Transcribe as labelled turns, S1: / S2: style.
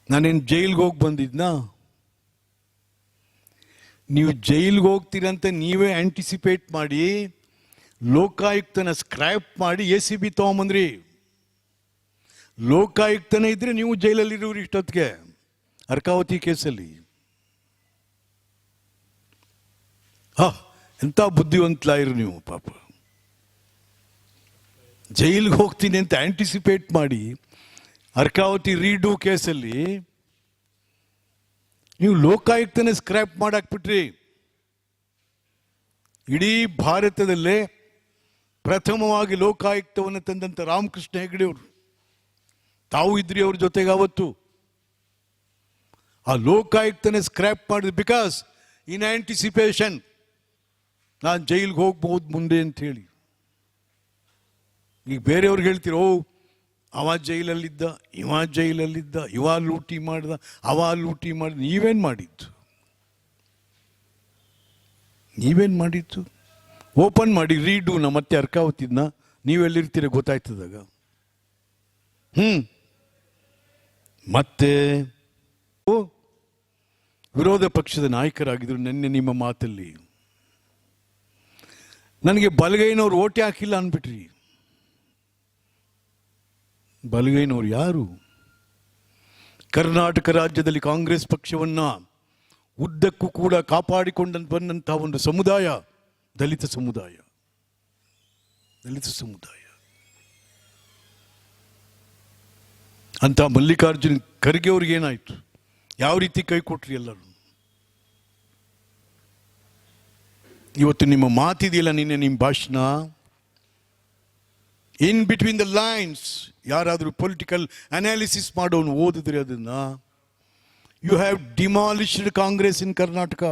S1: ನಾನೇನು ಜೈಲ್ಗೆ ಹೋಗಿ ಬಂದಿದ್ನಾ? ನೀವು ಜೈಲ್ಗೆ ಹೋಗ್ತೀರಂತ ನೀವೇ ಆಂಟಿಸಿಪೇಟ್ ಮಾಡಿ ಲೋಕಾಯುಕ್ತನ ಸ್ಕ್ರ್ಯಾಪ್ ಮಾಡಿ ACB ತಗೊಂಬಂದ್ರಿ. ಲೋಕಾಯುಕ್ತನೇ ಇದ್ರೆ ನೀವು ಜೈಲಲ್ಲಿರೋರು ಇಷ್ಟೊತ್ತಿಗೆ ಅರ್ಕಾವತಿ ಕೇಸಲ್ಲಿ. ಎಂಥ ಬುದ್ಧಿವಂತಲಾಯಿರು ನೀವು ಪಾಪ. ಜೈಲಿಗೆ ಹೋಗ್ತೀನಿ ಅಂತ ಆಂಟಿಸಿಪೇಟ್ ಮಾಡಿ ಅರ್ಕಾವತಿ ರೀಡು ಕೇಸಲ್ಲಿ ನೀವು ಲೋಕಾಯುಕ್ತನೇ ಸ್ಕ್ರ್ಯಾಪ್ ಮಾಡಾಕ್ಬಿಟ್ರಿ. ಇಡೀ ಭಾರತದಲ್ಲೇ ಪ್ರಥಮವಾಗಿ ಲೋಕಾಯುಕ್ತವನ್ನು ತಂದಂಥ ರಾಮಕೃಷ್ಣ ಹೆಗಡೆಯವರು, ತಾವು ಇದ್ರಿ ಅವ್ರ ಜೊತೆಗೆ ಅವತ್ತು. ಆ ಲೋಕಾಯುಕ್ತನೇ ಸ್ಕ್ರ್ಯಾಪ್ ಮಾಡಿದ್ರು ಬಿಕಾಸ್ ಇನ್ ಆಂಟಿಸಿಪೇಷನ್ ನಾನು ಜೈಲಿಗೆ ಹೋಗ್ಬೋದು ಮುಂದೆ ಅಂತ ಹೇಳಿ. ಈಗ ಬೇರೆಯವ್ರಿಗೆ ಹೇಳ್ತೀರೋ ಅವ ಜೈಲಲ್ಲಿದ್ದ, ಇವ ಜೈಲಲ್ಲಿದ್ದ, ಇವ ಲೂಟಿ ಮಾಡ್ದ, ಅವ ಲೂಟಿ ಮಾಡಿದ. ನೀವೇನು ಮಾಡಿದ್ದು? ನೀವೇನು ಮಾಡಿದ್ದು? ಓಪನ್ ಮಾಡಿ ರೀಡೂನ ಮತ್ತೆ ಅರ್ಕಾವತಿದ್ನ ನೀವೆಲ್ಲಿರ್ತೀರ ಗೊತ್ತಾಯ್ತದಾಗ. ಮತ್ತೆ ವಿರೋಧ ಪಕ್ಷದ ನಾಯಕರಾಗಿದ್ರು. ನಿನ್ನೆ ನಿಮ್ಮ ಮಾತಲ್ಲಿ ನನಗೆ ಬಲಗೈನವ್ರು ಓಟೆ ಹಾಕಿಲ್ಲ ಅಂದ್ಬಿಟ್ರಿ. ಬಲಗೈನವ್ರು ಯಾರು? ಕರ್ನಾಟಕ ರಾಜ್ಯದಲ್ಲಿ ಕಾಂಗ್ರೆಸ್ ಪಕ್ಷವನ್ನ ಉದ್ದಕ್ಕೂ ಕೂಡ ಕಾಪಾಡಿಕೊಂಡು ಬಂದಂತಹ ಒಂದು ಸಮುದಾಯ ದಲಿತ ಸಮುದಾಯ. ದಲಿತ ಸಮುದಾಯ ಅಂತ ಮಲ್ಲಿಕಾರ್ಜುನ್ ಖರ್ಗೆ ಅವ್ರಿಗೆ ಏನಾಯ್ತು? ಯಾವ ರೀತಿ ಕೈ ಕೊಟ್ರಿ ಎಲ್ಲರೂ? ಇವತ್ತು ನಿಮ್ಮ ಮಾತಿದೆಯಲ್ಲ, ನಿನ್ನೆ ನಿಮ್ಮ ಭಾಷಣ, ಇನ್ ಬಿಟ್ವೀನ್ ದ ಲೈನ್ಸ್ ಯಾರಾದರೂ ಪೊಲಿಟಿಕಲ್ ಅನಾಲಿಸಿಸ್ ಮಾಡೋನು ಓದಿದ್ರೆ ಅದನ್ನ, you have demolished Congress in Karnataka.